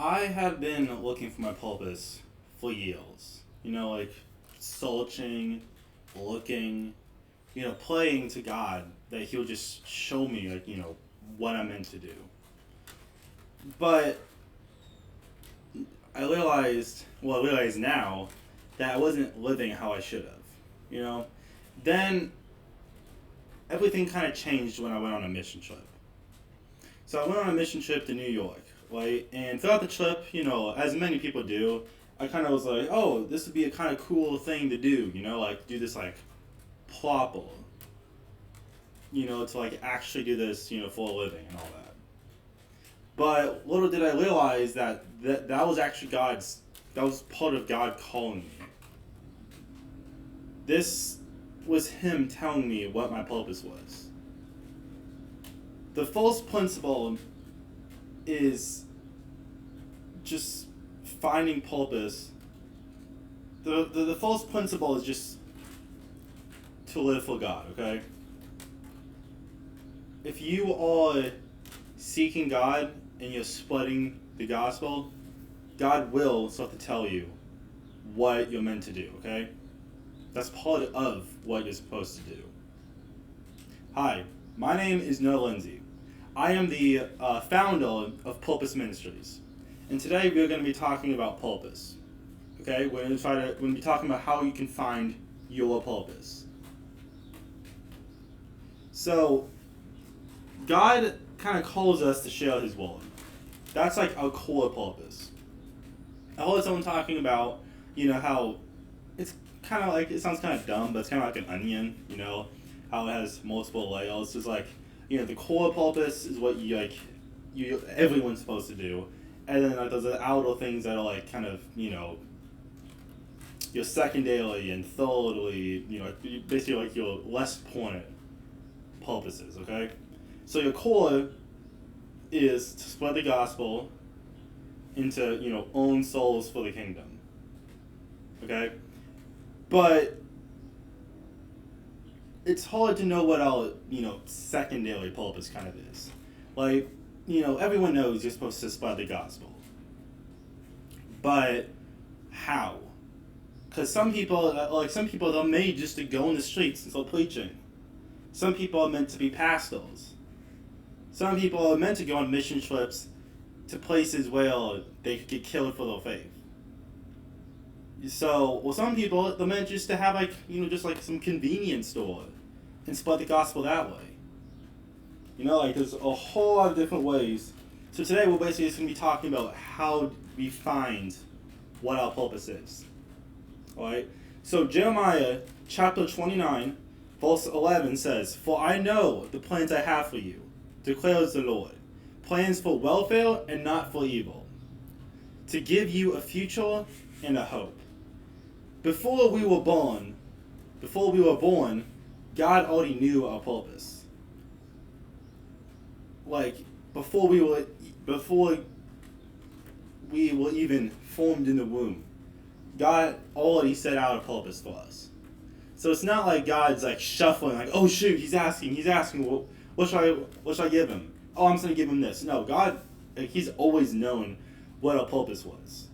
I have been looking for my purpose for years. Like searching, looking, praying to God that He'll just show me, what I'm meant to do. But I realize now that I wasn't living how I should have. You know? Then everything kind of changed when I went on a mission trip. So I went on a mission trip to New York, right? And throughout the trip, as many people do, I kind of was like, oh, this would be a kind of cool thing to do, like do this like proper, to like actually do this, for a living and all that. But little did I realize that was actually that was part of God calling me. This was Him telling me what my purpose was. The first principle is just finding purpose. The first principle is just to live for God, okay? If you are seeking God and you're spreading the gospel, God will start to tell you what you're meant to do, okay? That's part of what you're supposed to do. Hi, my name is Noah Lindsay. I am the founder of Purpose Ministries. And today we're going to be talking about purpose. Okay? We're going to be talking about how you can find your purpose. So, God kind of calls us to share His word. That's like our core purpose. I heard someone talking about, how it's kind of like, it sounds kind of dumb, but it's kind of like an onion, how it has multiple layers. It's like, the core purpose is what everyone's supposed to do. And then like there's the outer things that are like kind of, your secondary and thirdly, basically like your less important purposes, okay? So your core is to spread the gospel into, own souls for the kingdom. Okay? But it's hard to know what our, secondary purpose kind of is. Like, everyone knows you're supposed to spread the gospel. But how? Because some people, they're made just to go in the streets and start preaching. Some people are meant to be pastors. Some people are meant to go on mission trips to places where they could get killed for their faith. So, some people, they're meant just to have just like some convenience store and spread the gospel that way. There's a whole lot of different ways. So today we're basically just going to be talking about how we find what our purpose is. Alright? So Jeremiah chapter 29, verse 11 says, "For I know the plans I have for you, declares the Lord, plans for welfare and not for evil, to give you a future and a hope." Before we were born, God already knew our purpose. Like before we were even formed in the womb, God already set out a purpose for us. So it's not like God's like shuffling, like, oh shoot, he's asking, well, what should I give him? Oh, I'm just gonna give him this. No, God, He's always known what our purpose was.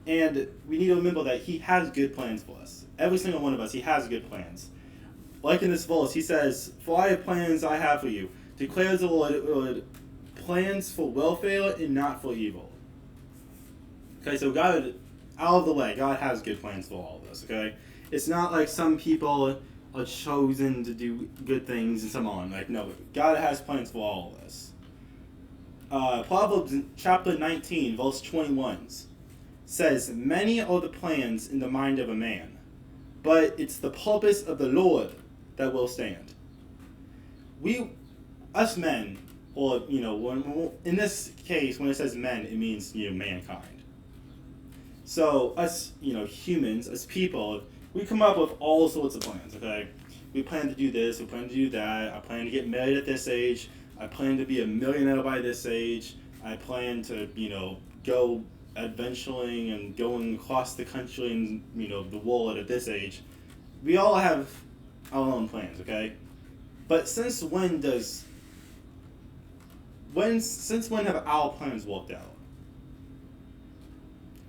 And we need to remember that He has good plans for us. Every single one of us, He has good plans. Like in this verse, He says, "For I have plans I have for you, declares the Lord, plans for welfare and not for evil." Okay, so God, out of the way, God has good plans for all of us, okay? It's not like some people are chosen to do good things and some aren't. Like, no, God has plans for all of us. Proverbs chapter 19, verse 21 says, "Many are the plans in the mind of a man, but it's the purpose of the Lord that will stand." Us men, or, in this case, when it says men, it means, mankind. So, us, humans, as people, we come up with all sorts of plans, okay? We plan to do this, we plan to do that, I plan to get married at this age, I plan to be a millionaire by this age, I plan to, go adventuring and going across the country and, the world at this age. We all have our own plans, okay? But since when have our plans worked out?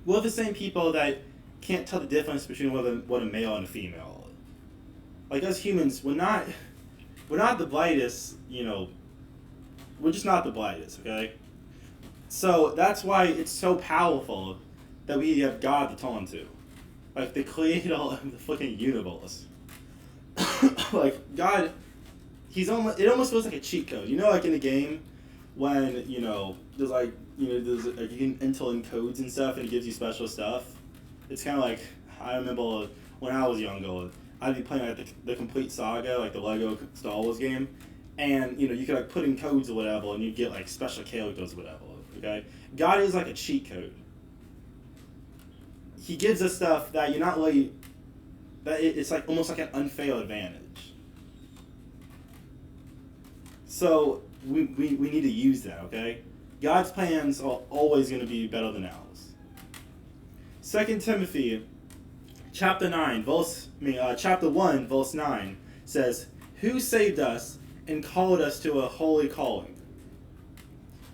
We're the same people that can't tell the difference between what a male and a female are. Like, us humans, we're not the brightest, we're just not the brightest, okay? So that's why it's so powerful that we have God to turn to. Like, the creator of the fucking universe. Like, God, it almost feels like a cheat code. Like in a game, when, there's you can enter in codes and stuff and it gives you special stuff. It's kind of like, I remember when I was younger, I'd be playing like the complete saga, like the Lego Star Wars game, and you could like put in codes or whatever, and you'd get like special characters or whatever. Okay, God is like a cheat code. He gives us stuff that you're not really, it's like almost like an unfair advantage. So we need to use that. Okay, God's plans are always going to be better than ours. 2 Timothy chapter 1, verse 9 says, "Who saved us and called us to a holy calling,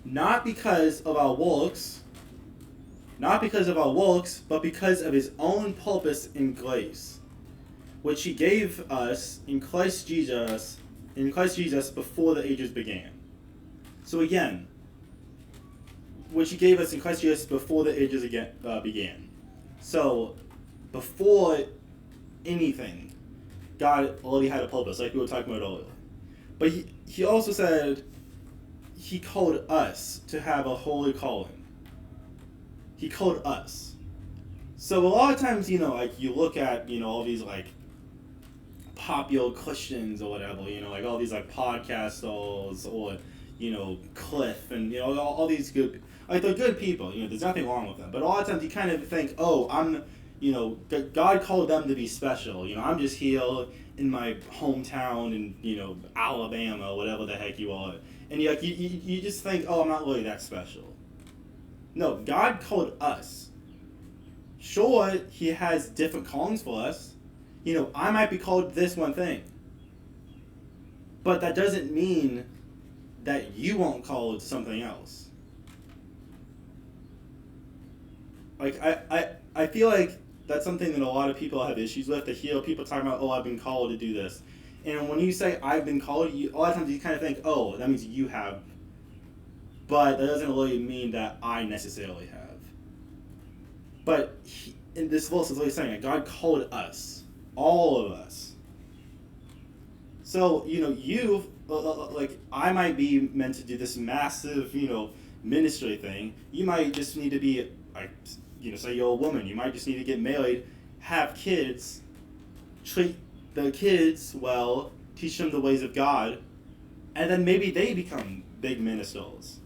not because of our works, but because of his own purpose and grace, which he gave us in Christ Jesus before the ages began." So again, which he gave us in Christ Jesus before the ages began. So, before anything, God already had a purpose, like we were talking about earlier. But he also said he called us to have a holy calling. He called us. So a lot of times, like you look at, all these like popular Christians or whatever, like all these like podcasters or, Cliff and, all these good, like they're good people, there's nothing wrong with them. But a lot of times you kind of think, oh, God called them to be special. I'm just here in my hometown in, Alabama, whatever the heck you are. And you just think, oh, I'm not really that special. No, God called us. Sure, he has different callings for us. I might be called this one thing. But that doesn't mean that you won't call it something else. Like, I feel like that's something that a lot of people have issues with. To hear people talking about, oh, I've been called to do this. And when you say, I've been called, a lot of times you kind of think, oh, that means you have. But that doesn't really mean that I necessarily have. But in this verse is really saying that God called us. All of us. So, like, I might be meant to do this massive, ministry thing. You might just need to be, like, say you're a woman. You might just need to get married, have kids, treat the kids well, teach them the ways of God, and then maybe they become big ministers.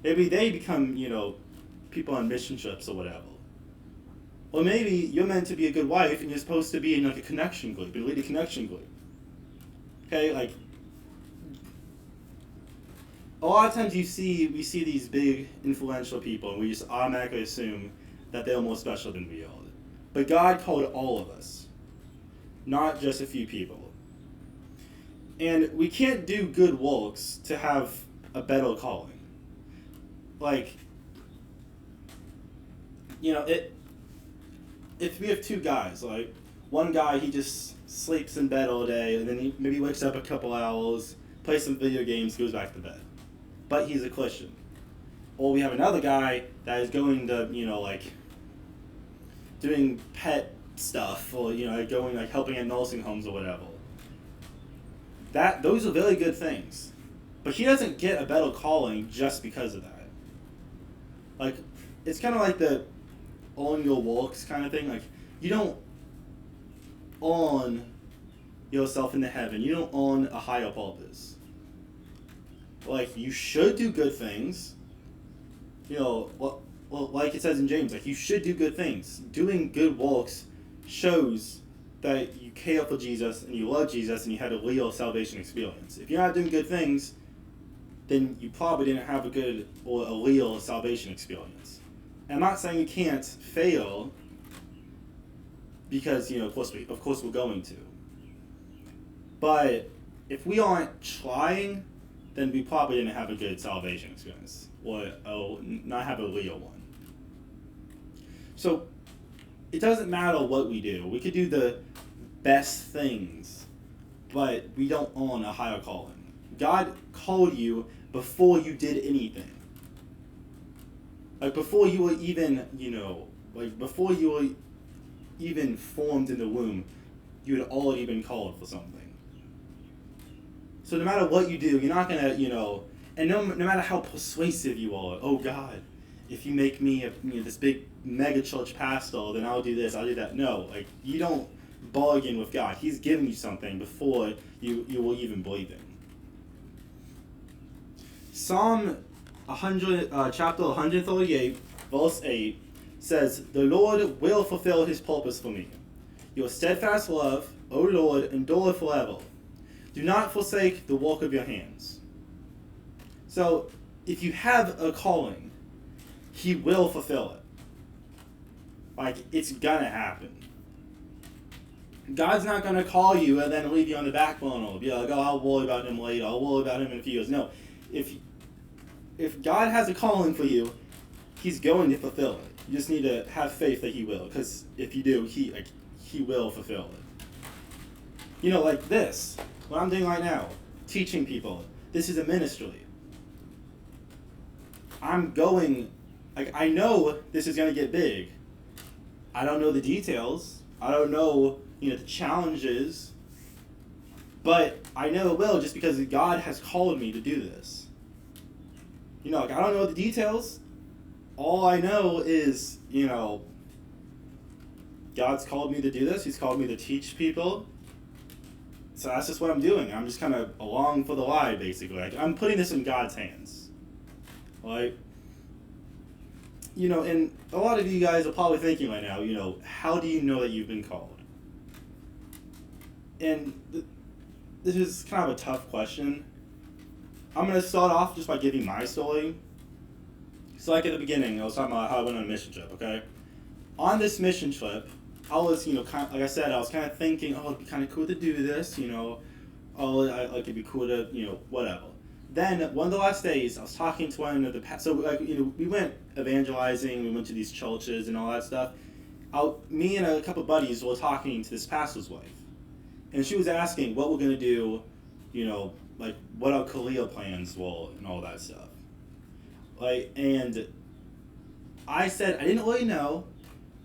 Maybe they become, people on mission trips or whatever. Or maybe you're meant to be a good wife and you're supposed to be in like a connection group, and lead a connection group. Okay, like a lot of times we see these big influential people and we just automatically assume that they're more special than we are. But God called all of us, not just a few people. And we can't do good works to have a better calling. Like, if we have two guys, like, one guy, he just sleeps in bed all day, and then he maybe wakes up a couple hours, plays some video games, goes back to bed. But he's a Christian. Or we have another guy that is going to, like, doing pet stuff, or, going, like, helping at nursing homes or whatever. Those are very good things. But he doesn't get a better calling just because of that. Like, it's kind of like the on your works kind of thing. Like, you don't earn yourself into heaven. You don't earn a higher purpose. Like, you should do good things. Well, like it says in James, like, you should do good things. Doing good works shows that you care for Jesus and you love Jesus and you had a real salvation experience. If you're not doing good things, then you probably didn't have a good or a real salvation experience. And I'm not saying you can't fail, because of course we're going to. But if we aren't trying, then we probably didn't have a good salvation experience, or not have a real one. So it doesn't matter what we do. We could do the best things, but we don't own a higher calling. God called you before you did anything. Like before you were even, before you were even formed in the womb, you had already been called for something. So no matter what you do, you're not gonna, and no matter how persuasive you are, oh God, if you make me this big mega church pastor, then I'll do this, I'll do that. No, like you don't bargain with God. He's giving you something before you will even believe Him. Psalm 100, chapter 138, verse 8 says, "The Lord will fulfill His purpose for me. Your steadfast love, O Lord, endure forever. Do not forsake the work of your hands." So, if you have a calling, He will fulfill it. Like, it's gonna happen. God's not gonna call you and then leave you on the back burner. Be like, oh, I'll worry about Him later. I'll worry about Him in a few years. No. If God has a calling for you, He's going to fulfill it. You just need to have faith that He will. Because if you do, He will fulfill it. Like this. What I'm doing right now. Teaching people. This is a ministry. I know this is going to get big. I don't know the details. I don't know, the challenges. But I know it will just because God has called me to do this. I don't know the details. All I know is, God's called me to do this. He's called me to teach people. So that's just what I'm doing. I'm just kind of along for the ride, basically. Like, I'm putting this in God's hands. Like, and a lot of you guys are probably thinking right now, how do you know that you've been called? And this is kind of a tough question. I'm going to start off just by giving my story. So like at the beginning, I was talking about how I went on a mission trip, okay? On this mission trip, I was, like I said, I was kind of thinking, oh, it'd be kind of cool to do this, it'd be cool to, whatever. Then, one of the last days, I was talking to one of the so, we went evangelizing, we went to these churches and all that stuff. Me and a couple buddies were talking to this pastor's wife. And she was asking what we're going to do, what our career plans were and all that stuff. And I said, I didn't really know,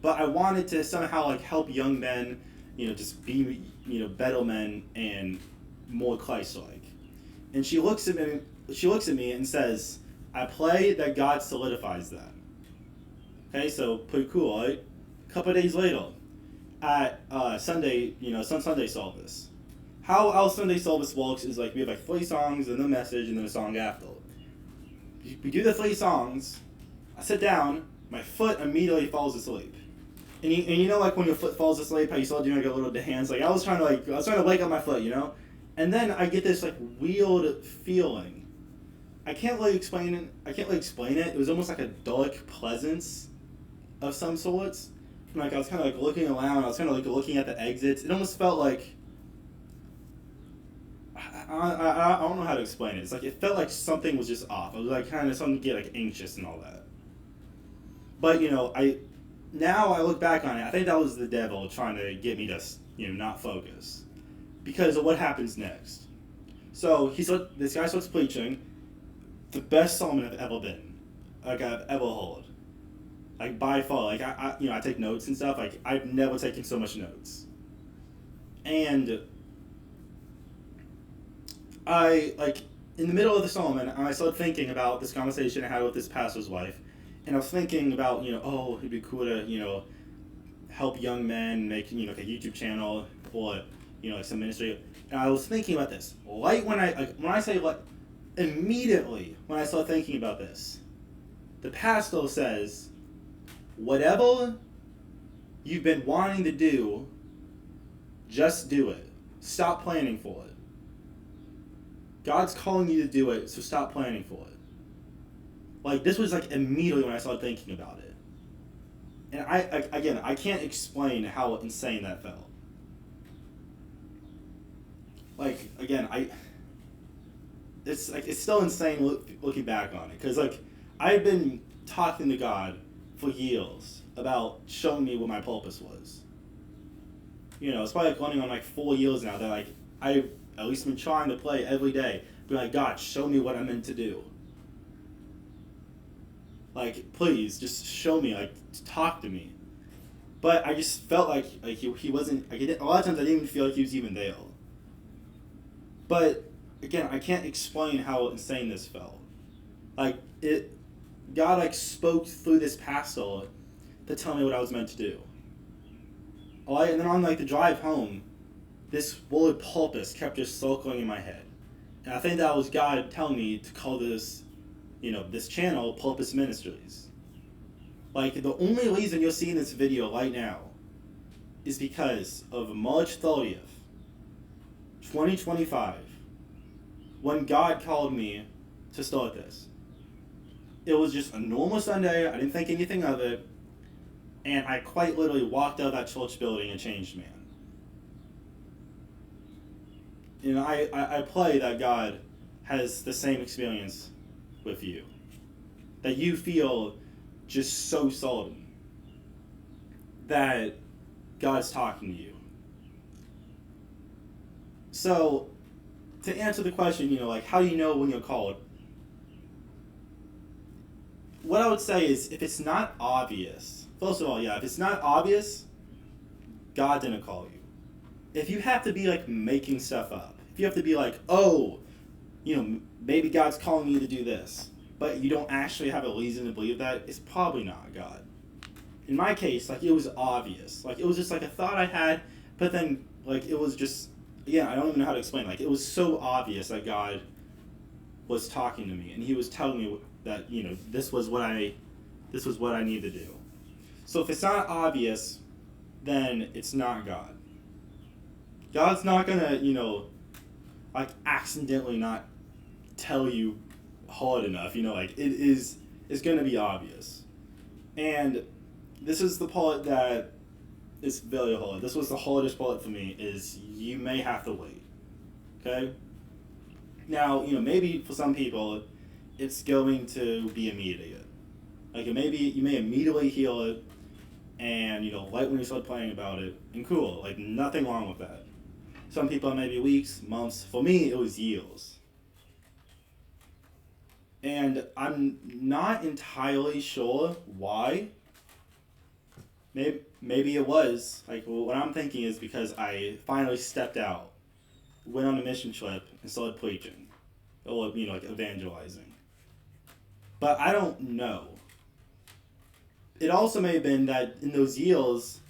but I wanted to somehow, help young men, just be, better men and more Christ-like. And she looks at me and says, I pray that God solidifies that. Okay, so pretty cool, right? A couple of days later, at Sunday, some Sunday service. How our Sunday service works is we have 3 songs and a message and then a song after. We do the 3 songs, I sit down, my foot immediately falls asleep. And when your foot falls asleep, how you start doing a little dance, I was trying to wake up my foot, And then I get this weird feeling. I can't really explain it. It was almost like a dark presence of some sorts. And I was kind of looking around. I was kind of looking at the exits. It almost felt like I don't know how to explain it. It's it felt like something was just off. It was kind of something to get anxious and all that. But now I look back on it. I think that was the devil trying to get me to not focus. Because of what happens next. So this guy starts preaching, the best sermon I've ever been, I've ever heard, by far. I take notes and stuff. I've never taken so much notes, and I in the middle of the sermon, I started thinking about this conversation I had with this pastor's wife, and I was thinking about it'd be cool to help young men make a YouTube channel or some ministry. And I was thinking about this. Immediately when I started thinking about this, the pastor says, whatever you've been wanting to do, just do it. Stop planning for it. God's calling you to do it, so stop planning for it. This was immediately when I started thinking about it. And I can't explain how insane that felt. It's still insane looking back on it, because I've been talking to God for years about showing me what my purpose was. It's probably like running on like 4 years now that like I at least been trying to play every day. Be like, God, show me what I'm meant to do. Like, please, just show me, like, talk to me. But I just felt like he wasn't, like, a lot of times I didn't even feel like he was even there. But, again, I can't explain how insane this felt. Like, God, like, spoke through this pastor to tell me what I was meant to do. And then on, like, the drive home, this word purpose kept just circling in my head. And I think that was God telling me to call this, this channel Purpose Ministries. Like, the only reason you're seeing this video right now is because of March 30th, 2025, when God called me to start this. It was just a normal Sunday. I didn't think anything of it. And I quite literally walked out of that church building a changed man. I pray that God has the same experience with you. That you feel just so certain that God's talking to you. So, to answer the question, like, how do you know when you're called? What I would say is, if it's not obvious, first of all, if it's not obvious, God didn't call you. If you have to be, like, making stuff up, if you have to be like, oh, maybe God's calling you to do this, but you don't actually have a reason to believe that, it's probably not God. In my case, like, it was obvious. Like, it was just, like, a thought I had, but then, like, it was just, I don't even know how to explain. Like, it was so obvious that God was talking to me, and he was telling me that, this was what I need to do. So if it's not obvious, then it's not God. God's not gonna, like, accidentally not tell you hard enough, it's gonna be obvious. And this is the part that is very hard. This was the hardest part for me, is you may have to wait. Okay? Now, maybe for some people, it's going to be immediate. Like, maybe you may immediately heal it, and, right when you start praying about it, and cool, like, nothing wrong with that. Some people, maybe weeks, months. For me, it was years. And I'm not entirely sure why. Maybe it was, like, what I'm thinking is because I finally stepped out, went on a mission trip, and started preaching. Or, like, evangelizing. But I don't know. It also may have been that in those years,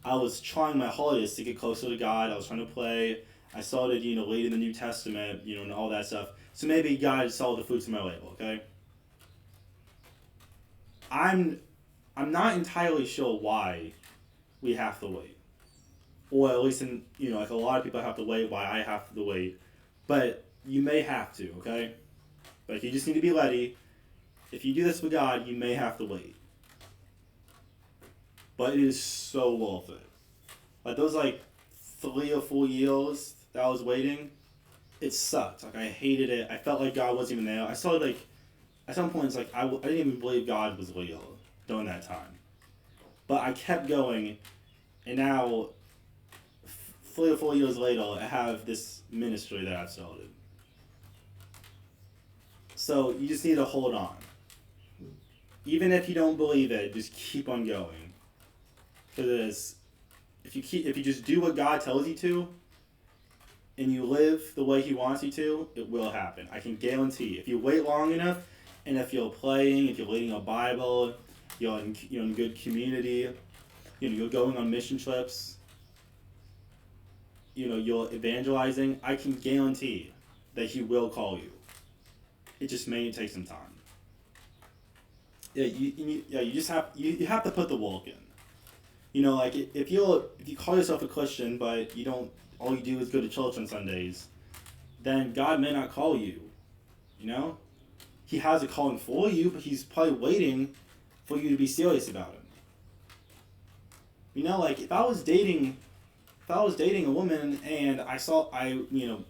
I was trying my hardest to get closer to God. I was trying to pray. I started, reading the New Testament, and all that stuff. So maybe God saw the fruits of my labor, okay? I'm not entirely sure why we have to wait. Or at least like a lot of people have to wait, why I have to wait. But you may have to, okay? Like, you just need to be ready. If you do this for God, you may have to wait. But it is so worth it. Like, those, 3 or 4 years that I was waiting, it sucked. Like, I hated it. I felt like God wasn't even there. I saw, at some points, I didn't even believe God was real during that time. But I kept going, and now, 3 or 4 years later, I have this ministry that I've started. So, you just need to hold on. Even if you don't believe it, just keep on going. Because if you just do what God tells you to, and you live the way he wants you to, it will happen. I can guarantee. If you wait long enough, and if you're praying, if you're reading a Bible, you're in good community, you're going on mission trips, you're evangelizing, I can guarantee that he will call you. It just may take some time. You just have to put the work in. If you call yourself a Christian, but all you do is go to church on Sundays, then God may not call you. He has a calling for you, but he's probably waiting for you to be serious about him. If I was dating a woman and I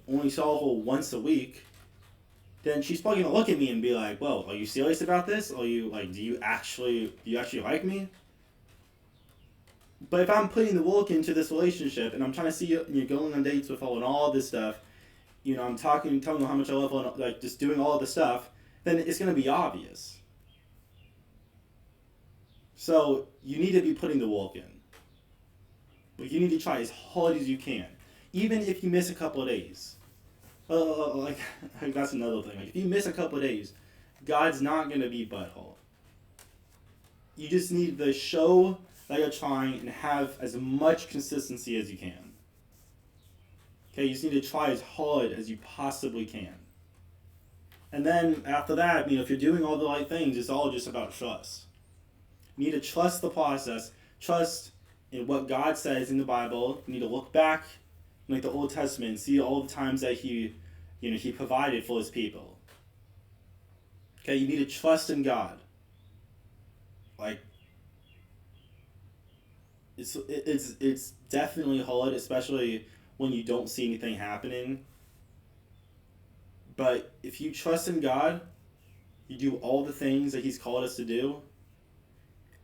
only saw her once a week, then she's probably gonna look at me and be like, "Well, are you serious about this? Are you like, do you actually like me?" But if I'm putting the work into this relationship and I'm trying to see you going on dates with her and all this stuff, I'm telling her how much I love her, and, like just doing all this stuff, then it's gonna be obvious. So you need to be putting the work in. But you need to try as hard as you can, even if you miss a couple of days. Like that's another thing. Like if you miss a couple of days, God's not gonna be butthole. You just need to show that you're trying and have as much consistency as you can. Okay, you just need to try as hard as you possibly can. And then after that, if you're doing all the right things, it's all just about trust. You need to trust the process, trust in what God says in the Bible. You need to look back in like the Old Testament and see all the times that He provided for His people. Okay, you need to trust in God. Like it's definitely hard, especially when you don't see anything happening. But if you trust in God, you do all the things that He's called us to do,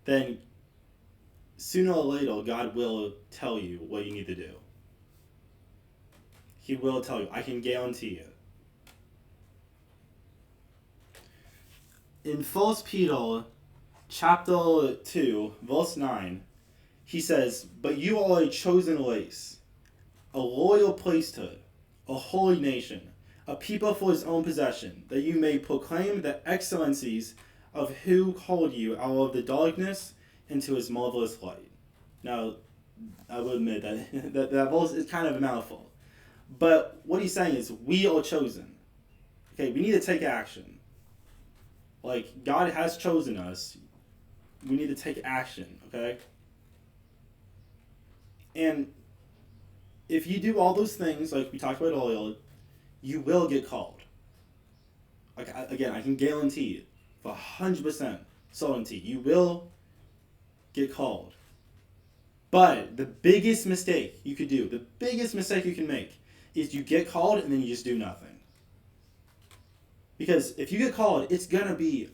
then sooner or later God will tell you what you need to do. He will tell you. I can guarantee it. In 1 Peter chapter 2, verse 9, he says, "But you are a chosen race, a royal priesthood, a holy nation, a people for His own possession, that you may proclaim the excellencies of who called you out of the darkness into His marvelous light." Now, I will admit that that verse is kind of a mouthful. But what he's saying is, we are chosen. Okay, we need to take action. Like, God has chosen us. We need to take action, okay? And if you do all those things, like we talked about earlier, you will get called. Like, again, I can guarantee it for 100% certainty. You will get called. But the biggest mistake you could do, the biggest mistake you can make, is you get called and then you just do nothing. Because if you get called, it's going to be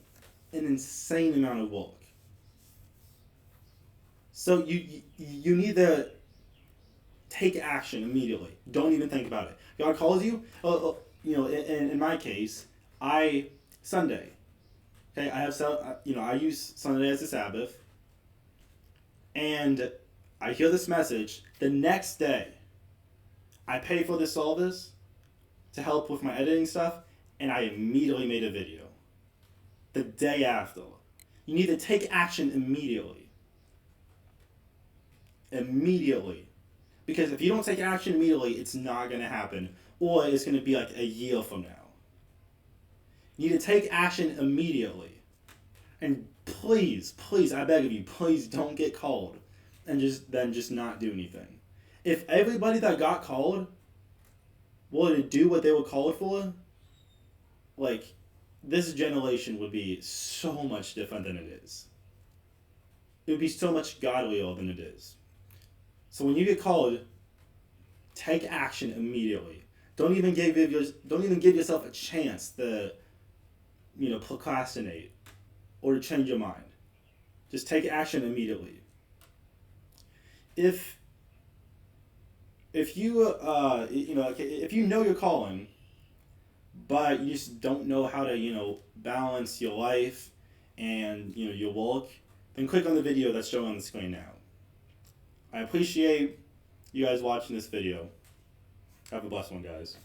an insane amount of work. So you need to take action immediately. Don't even think about it. God calls you. In my case, Sunday. Okay, I use Sunday as a Sabbath, and I hear this message. The next day, I pay for the service to help with my editing stuff, and I immediately made a video. The day after. You need to take action immediately. Immediately. Because if you don't take action immediately, it's not going to happen. Or it's going to be like a year from now. You need to take action immediately. And please, I beg of you, please don't get called and just not do anything. If everybody that got called were to do what they were called for, like, this generation would be so much different than it is. It would be so much godlier than it is. So when you get called, take action immediately. Don't even give yourself a chance to, procrastinate or to change your mind. Just take action immediately. If you if you know you're calling, but you just don't know how to balance your life and your work, then click on the video that's showing on the screen now. I appreciate you guys watching this video. Have a blessed one, guys.